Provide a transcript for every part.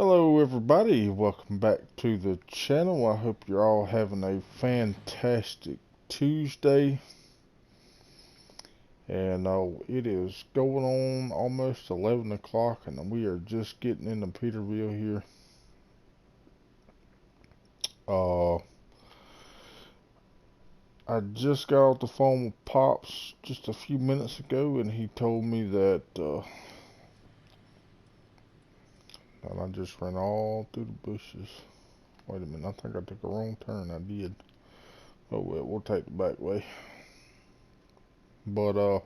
Hello everybody, welcome back to the channel. I hope you're all having a fantastic Tuesday. And it is going on almost 11 o'clock and we are just getting into Peterville here. I just got off the phone with Pops just a few minutes ago and he told me that and I just ran all through the bushes. Wait a minute, I think I took a wrong turn. I did. Oh well, we'll take the back way. But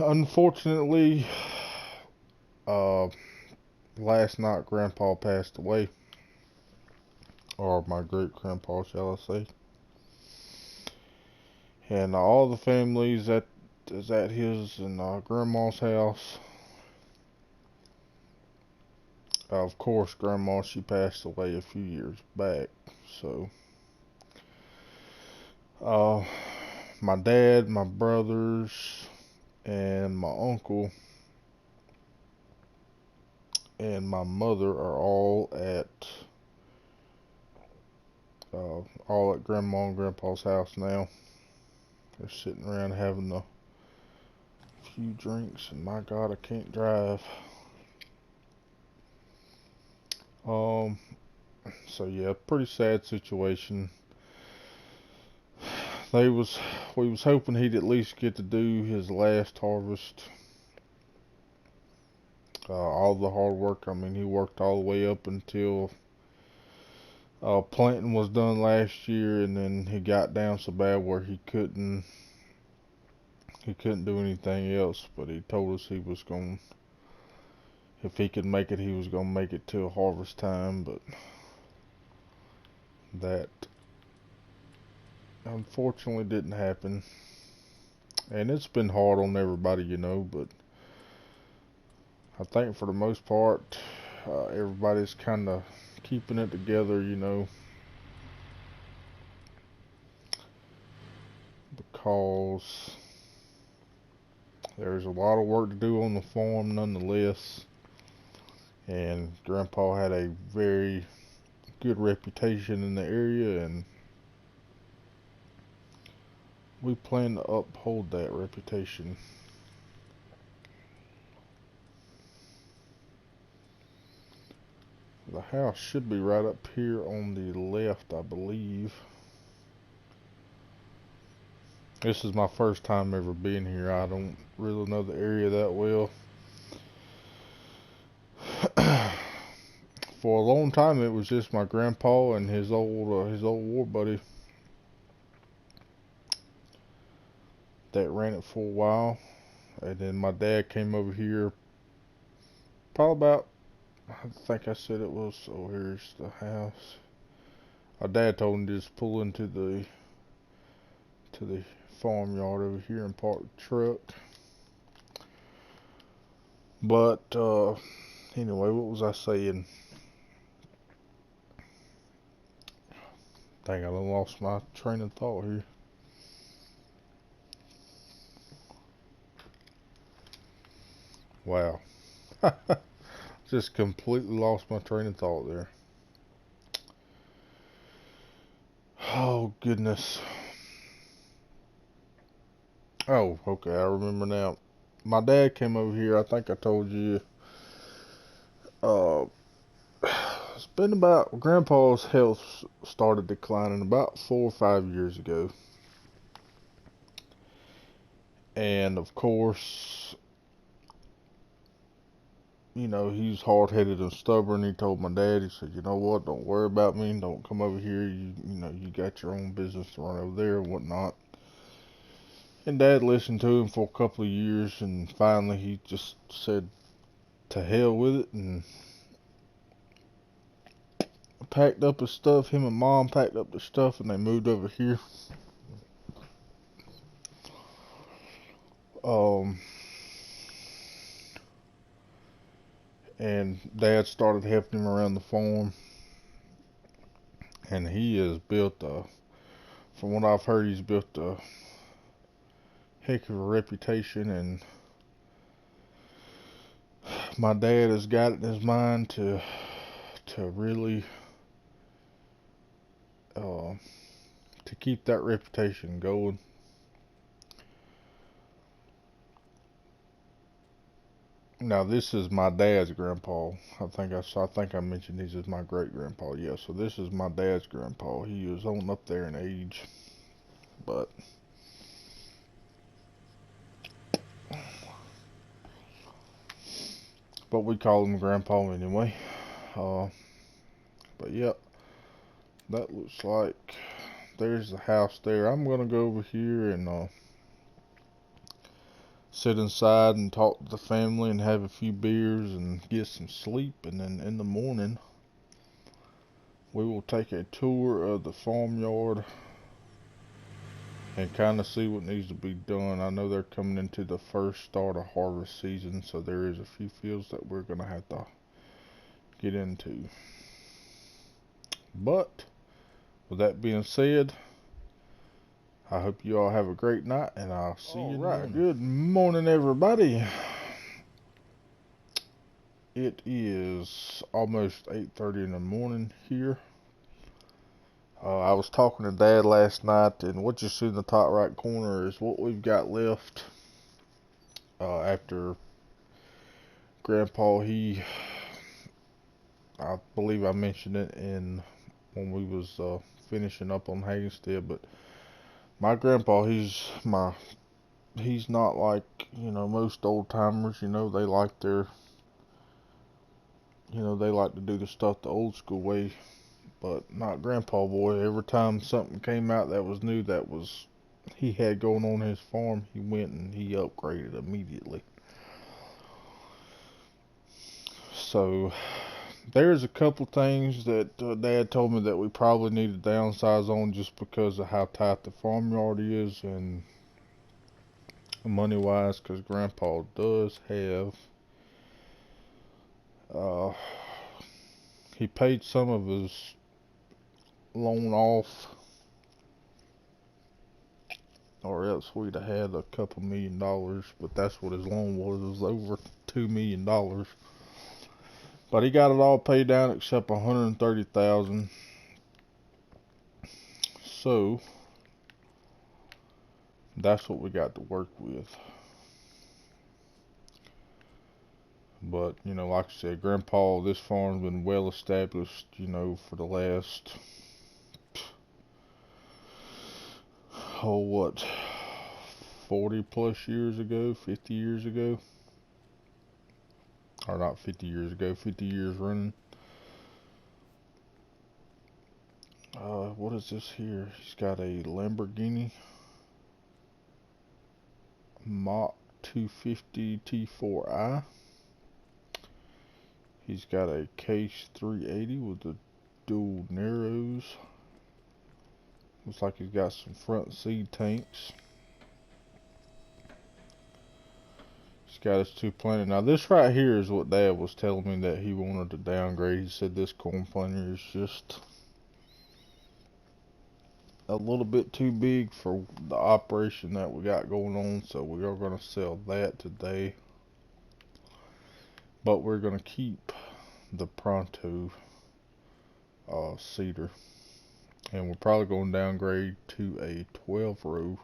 unfortunately, last night Grandpa passed away, or my great grandpa, shall I say. And all the families that is at his and Grandma's house. Of course, Grandma, she passed away a few years back. So, my dad, my brothers, and my uncle and my mother are all at Grandma and Grandpa's house now. They're sitting around having a few drinks, and my God, I can't drive. So yeah, pretty sad situation. We was hoping he'd at least get to do his last harvest. All the hard work. I mean, he worked all the way up until planting was done last year, and then he got down so bad where he couldn't do anything else. But he told us he was going, if he could make it, he was going to make it till harvest time. But that unfortunately didn't happen, and it's been hard on everybody, you know. But I think for the most part, everybody's kind of keeping it together, you know, because there's a lot of work to do on the farm nonetheless. And Grandpa had a very good reputation in the area, and we plan to uphold that reputation. The house should be right up here on the left, I believe. This is my first time ever being here. I don't really know the area that well. For a long time, it was just my grandpa and his old war buddy that ran it for a while. And then my dad came over here probably about, I think I said it was, so here's the house. My dad told him to just pull into the farmyard over here and park the truck. But anyway, what was I saying? Dang, I lost my train of thought here. Wow. Just completely lost my train of thought there. Oh, goodness. Oh, okay, I remember now. My dad came over here, I think I told you. It's been about, Grandpa's health started declining about 4 or 5 years ago. And of course, you know, he's hard-headed and stubborn. He told my dad, he said, you know what, don't worry about me, don't come over here, you know, you got your own business to run over there and whatnot. And Dad listened to him for a couple of years, and finally he just said to hell with it and packed up his stuff. Him and Mom packed up their stuff and they moved over here. And Dad started helping him around the farm, and he has built from what I've heard, he's built a heck of a reputation. And my dad has got it in his mind to really to keep that reputation going. Now this is my dad's grandpa. I think I mentioned this is my great grandpa. Yeah, so this is my dad's grandpa. He is on up there in age, but we call him grandpa anyway. But yep, that looks like there's the house there. I'm gonna go over here and sit inside and talk to the family and have a few beers and get some sleep, and then in the morning we will take a tour of the farmyard and kind of see what needs to be done. I know they're coming into the first start of harvest season, so there is a few fields that we're gonna have to get into. But with that being said, I hope you all have a great night, and I'll see you in the morning. Good morning, everybody. It is almost 8:30 in the morning here. I was talking to Dad last night, and what you see in the top right corner is what we've got left after Grandpa. I believe I mentioned it when we was finishing up on Hagenstead, but my grandpa, he's not like, most old timers. They like they like to do the stuff the old school way, but not Grandpa boy. Every time something came out that was new, he had going on his farm, he went and he upgraded immediately. So there's a couple things that Dad told me that we probably need to downsize on just because of how tight the farmyard is and money wise, because Grandpa does have he paid some of his loan off, or else we'd have had a couple $1,000,000, but that's what his loan was. It was over $2 million. But he got it all paid down except $130,000. So that's what we got to work with. But, like I said, Grandpa, this farm's been well established, for the last, 40 plus years ago, 50 years ago. Or not 50 years ago, 50 years running. What is this here? He's got a Lamborghini Mach 250 T4i. He's got a Case 380 with the dual narrows. Looks like he's got some front seed tanks. He's got his 2 planter. Now this right here is what Dad was telling me that he wanted to downgrade. He said this corn planter is just a little bit too big for the operation that we got going on, so we are going to sell that today. But we're going to keep the Pronto seeder, and we're probably going to downgrade to a 12-row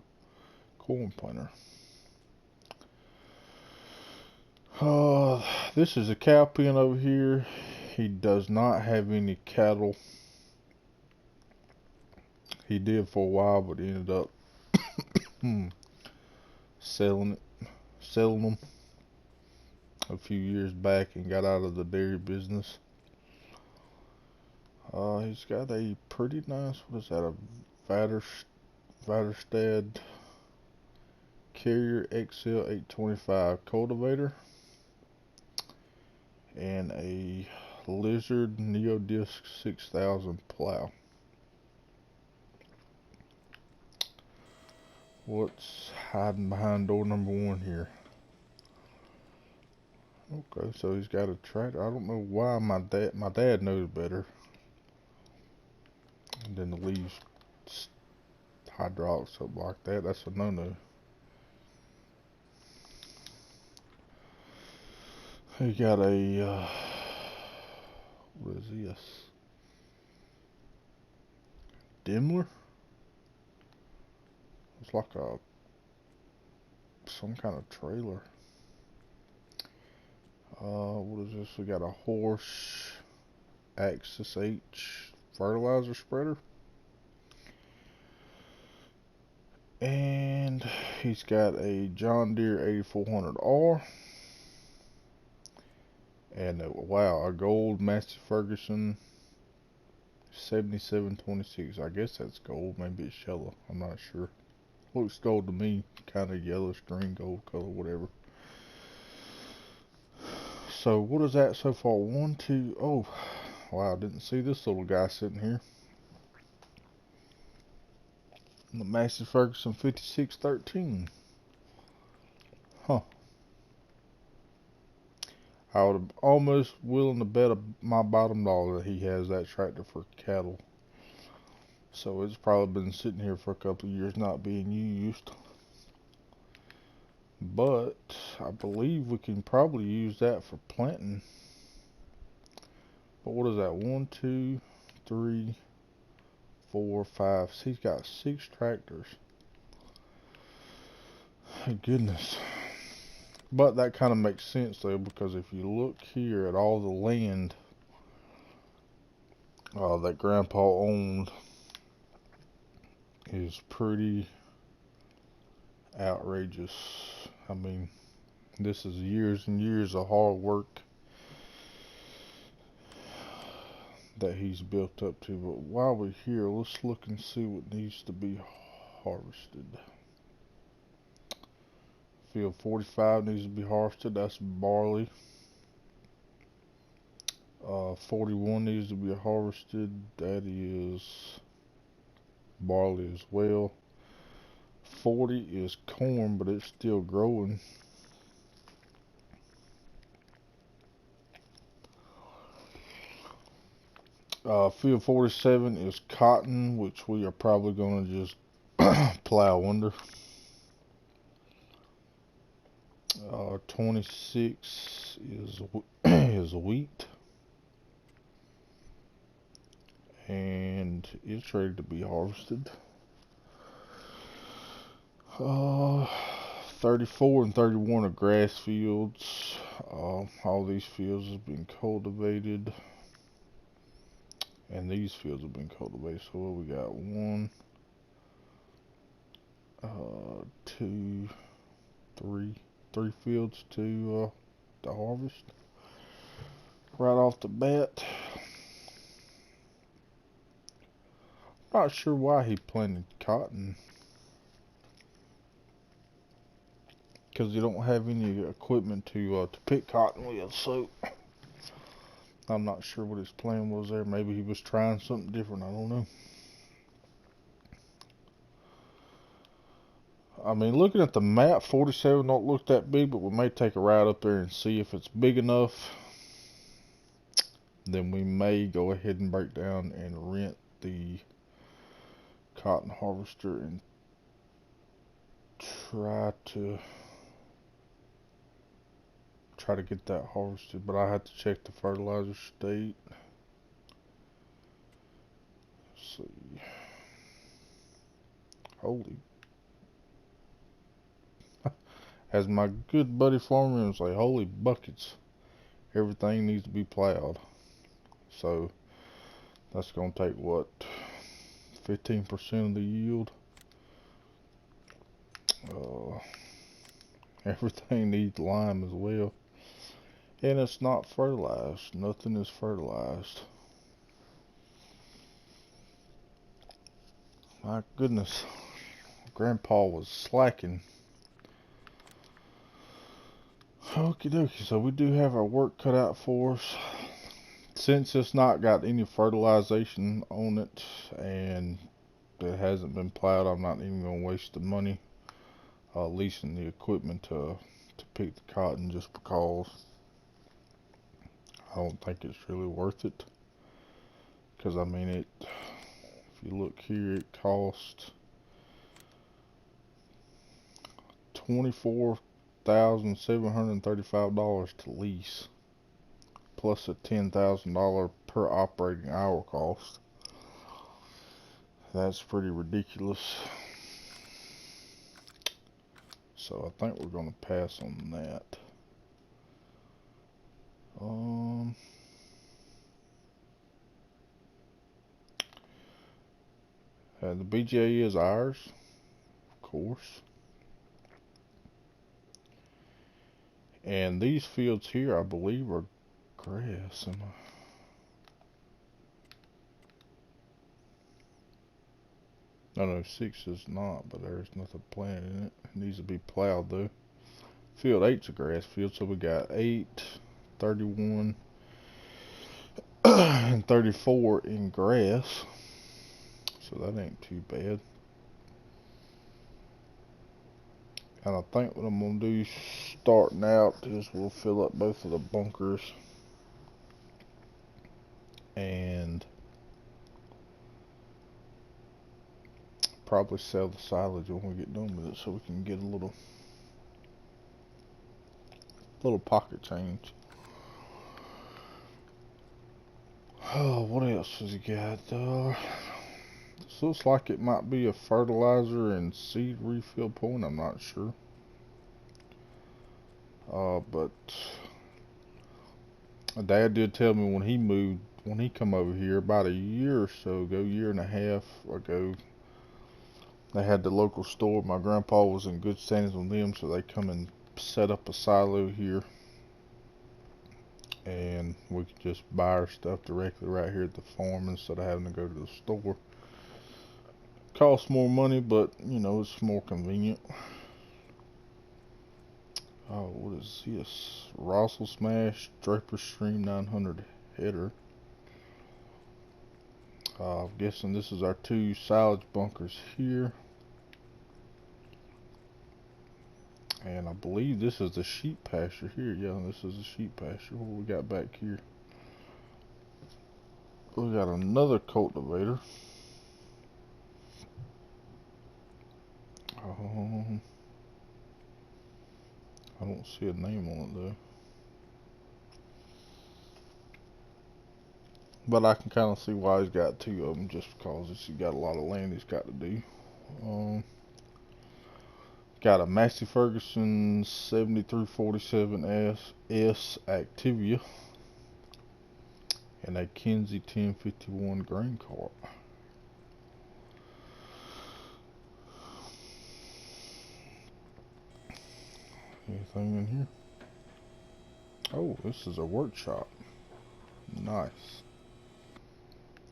corn planter. This is a cow pen over here. He does not have any cattle. He did for a while, but he ended up selling them a few years back and got out of the dairy business. He's got a pretty nice, what is that, a Vaderstad Carrier XL 825 cultivator and a Lizard Neodisc 6000 plow. What's hiding behind door number 1 here? Okay, so he's got a tractor. I don't know why my dad knows better than to leave hydraulics up like that. That's a no-no. He got a, what is this? Daimler? It's like some kind of trailer. What is this? We got a Horse Axis H fertilizer spreader. And he's got a John Deere 8400R. And wow, a gold Massey Ferguson 7726. I guess that's gold. Maybe it's yellow. I'm not sure. Looks gold to me. Kind of yellowish green gold color, whatever. So what is that so far? One, two, oh, wow, I didn't see this little guy sitting here. The Massey Ferguson 5613. Huh. I would have almost willing to bet my bottom dollar that he has that tractor for cattle. So it's probably been sitting here for a couple of years not being used. But I believe we can probably use that for planting. But what is that? 1, 2, 3, 4, 5. He's got 6 tractors. My goodness. But that kind of makes sense though, because if you look here at all the land that Grandpa owned, is pretty outrageous. I mean, this is years and years of hard work that he's built up to. But while we're here, let's look and see what needs to be harvested. Field 45 needs to be harvested. That's barley. 41 needs to be harvested. That is barley as well. 40 is corn, but it's still growing. Field 47 is cotton, which we are probably going to just plow under. 26 is wheat, and it's ready to be harvested. 34 and 31 are grass fields. All these fields have been cultivated, and these fields have been cultivated. So what we got? 1, 2, 3 fields to harvest right off the bat. Not sure why he planted cotton, because you don't have any equipment to pick cotton with, so I'm not sure what his plan was there. Maybe he was trying something different, I don't know. I mean, looking at the map, 47 don't look that big, but we may take a ride up there and see if it's big enough. Then we may go ahead and break down and rent the cotton harvester and try to get that harvested. But I have to check the fertilizer state. Let's see. Holy. As my good buddy farmer was like, holy buckets, everything needs to be plowed. So that's going to take what, 15% of the yield. Everything needs lime as well, and it's not fertilized. Nothing is fertilized. My goodness, Grandpa was slacking. Okie dokie, so we do have our work cut out for us. Since it's not got any fertilization on it and it hasn't been plowed, I'm not even going to waste the money leasing the equipment to pick the cotton, just because I don't think it's really worth it. Because I mean, if you look here, it costs 24 $1,735 to lease, plus a $10,000 per operating hour cost. That's pretty ridiculous. So I think we're going to pass on that. The BGA is ours, of course. And these fields here, I believe, are grass. No, 6 is not, but there's nothing planted in it. It needs to be plowed though. Field 8's a grass field, so we got 8, 31, and 34 in grass. So that ain't too bad. And I think what I'm going to do starting out is we'll fill up both of the bunkers. And probably sell the silage when we get done with it so we can get a little pocket change. Oh, what else has he got? This looks like it might be a fertilizer and seed refill point. I'm not sure. But my dad did tell me when he moved, when he come over here about a year or so ago, year and a half ago, they had the local store. My grandpa was in good standings with them, so they come and set up a silo here. And we could just buy our stuff directly right here at the farm instead of having to go to the store. Costs more money, but you know, it's more convenient. Oh, what is this? Russell Smash Draper Stream 900 header. I'm guessing this is our 2 silage bunkers here. And I believe this is the sheep pasture here. Yeah, this is the sheep pasture. What we got back here? We got another cultivator. I don't see a name on it though. But I can kind of see why he's got 2 of them, just because he's got a lot of land he's got to do. Got a Massey Ferguson 7347S Activia and a Kinsey 1051 grain cart. Anything in here? Oh, this is a workshop. Nice.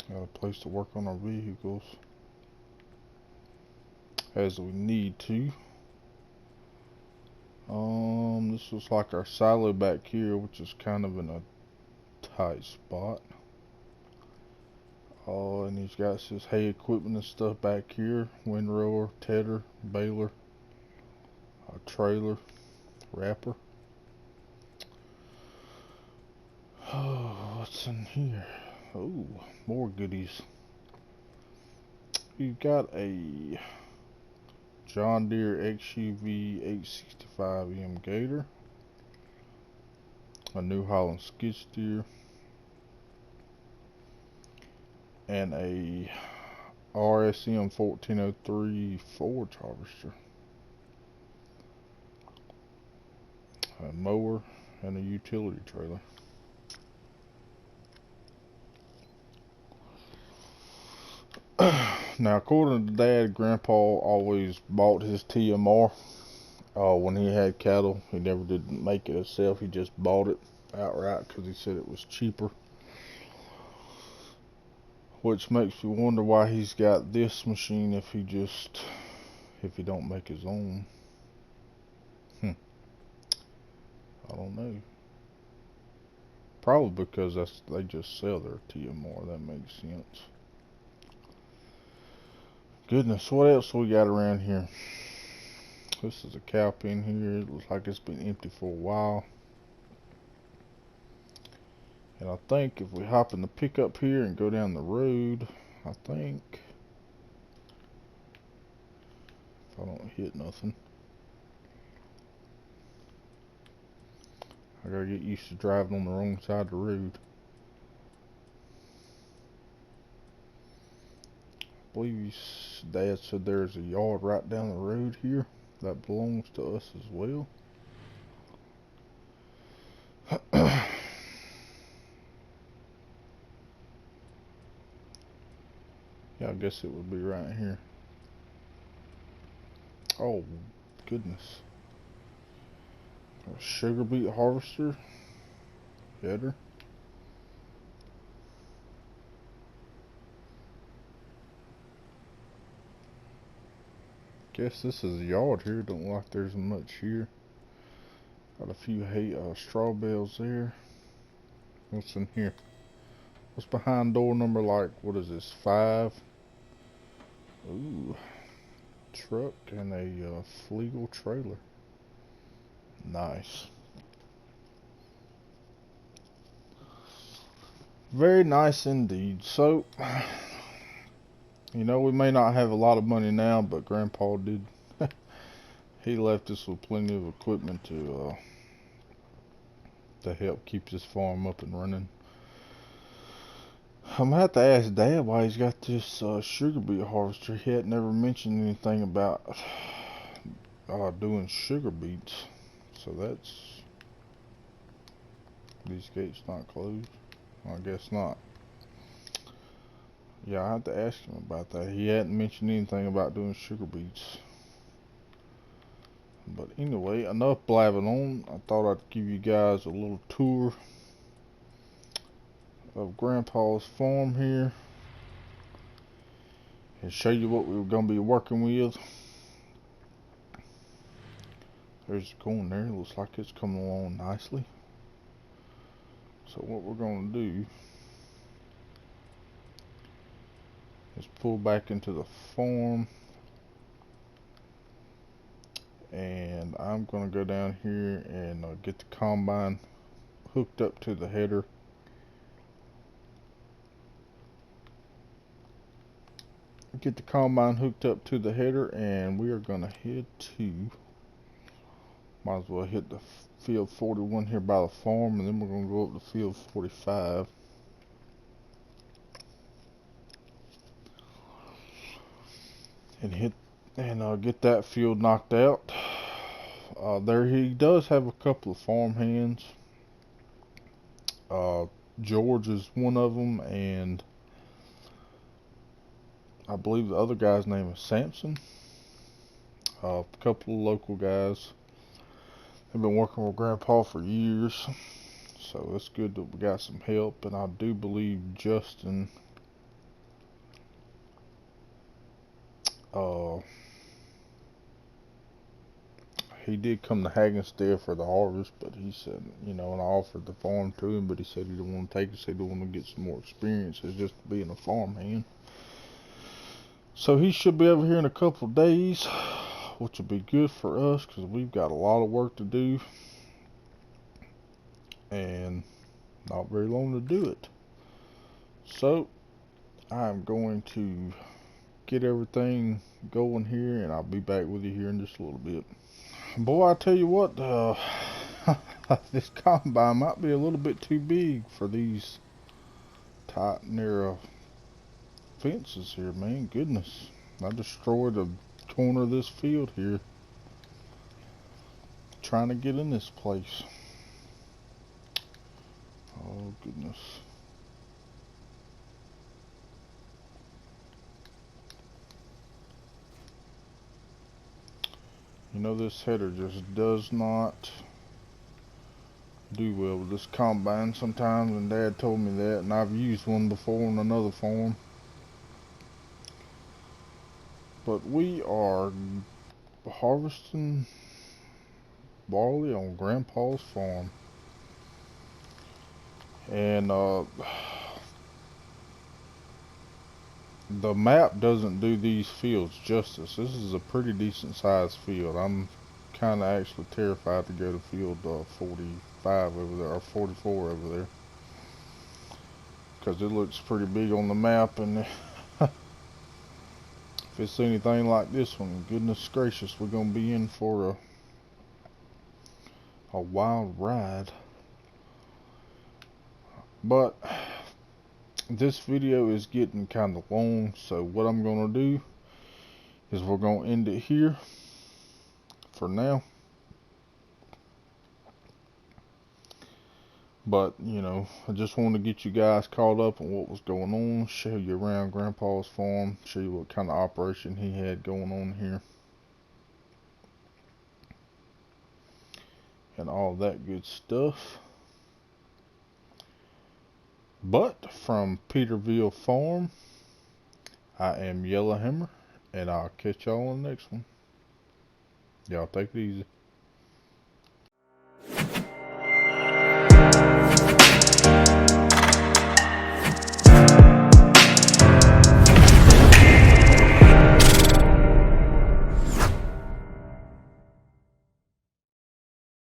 Got a place to work on our vehicles as we need to. This looks like our silo back here, which is kind of in a tight spot. And he's got his hay equipment and stuff back here. Windrower, tedder, baler, a trailer, wrapper. Oh, what's in here? Oh, more goodies. We've got a John Deere XUV 865M Gator, a New Holland skid steer, and a RSM 1403 forage harvester, a mower, and a utility trailer. Now, according to Dad, Grandpa always bought his TMR. When he had cattle, he never did make it himself. He just bought it outright because he said it was cheaper. Which makes me wonder why he's got this machine if he don't make his own. I don't know. Probably because they just sell their TMR. That makes sense. Goodness, what else we got around here? This is a cow pen here. It looks like it's been empty for a while. And I think if we hop in the pickup here and go down the road, I think, if I don't hit nothing, I gotta get used to driving on the wrong side of the road. I believe Dad said there's a yard right down the road here that belongs to us as well. Yeah, I guess it would be right here. Oh, goodness. A sugar beet harvester. Header. Guess this is a yard here. Don't look like there's much here. Got a few straw bales there. What's in here? What's behind door number, like, what is this, 5? Ooh. Truck and a Flegel trailer. Nice. Very nice indeed. So, you know, we may not have a lot of money now, but Grandpa did. He left us with plenty of equipment to help keep this farm up and running. I'm gonna have to ask Dad why he's got this sugar beet harvester. He had never mentioned anything about doing sugar beets. So that's... These gates not closed? I guess not. Yeah, I have to ask him about that. He hadn't mentioned anything about doing sugar beets. But anyway, enough blabbing on. I thought I'd give you guys a little tour of Grandpa's farm here and show you what we were going to be working with. There's the corn there. It looks like it's coming along nicely. So what we're going to do is pull back into the farm, and I'm going to go down here and get the combine hooked up to the header. Get the combine hooked up to the header, and we are going to head to, might as well hit the field 41 here by the farm, and then we're going to go up to field 45. And get that field knocked out. There he does have a couple of farm hands. George is one of them, and I believe the other guy's name is Samson. A couple of local guys. They've been working with Grandpa for years, so it's good that we got some help. And I do believe Justin he did come to Hagenstead for the harvest, but he said, you know, and I offered the farm to him, but he said he didn't want to take it. He said he wanted to get some more experience as just being a farmhand. So he should be over here in a couple of days, which will be good for us because we've got a lot of work to do and not very long to do it. So I'm going to get everything going here, and I'll be back with you here in just a little bit. Boy, I tell you what, this combine might be a little bit too big for these tight, narrow fences here, man. Goodness, I destroyed a corner of this field here trying to get in this place. Oh, goodness. You know, this header just does not do well with this combine sometimes, and Dad told me that, and I've used one before on another farm. But we are harvesting barley on Grandpa's farm, and the map doesn't do these fields justice. This is a pretty decent sized field. I'm kind of actually terrified to go to field 45 over there, or 44 over there, because it looks pretty big on the map, and if it's anything like this one, goodness gracious, we're gonna be in for a wild ride. But this video is getting kind of long, so what I'm going to do is we're going to end it here for now. But, you know, I just wanted to get you guys caught up on what was going on, show you around Grandpa's farm, show you what kind of operation he had going on here, and all that good stuff. But from Peterville Farm, I am Yellowhammer, and I'll catch y'all on the next one. Y'all take it easy.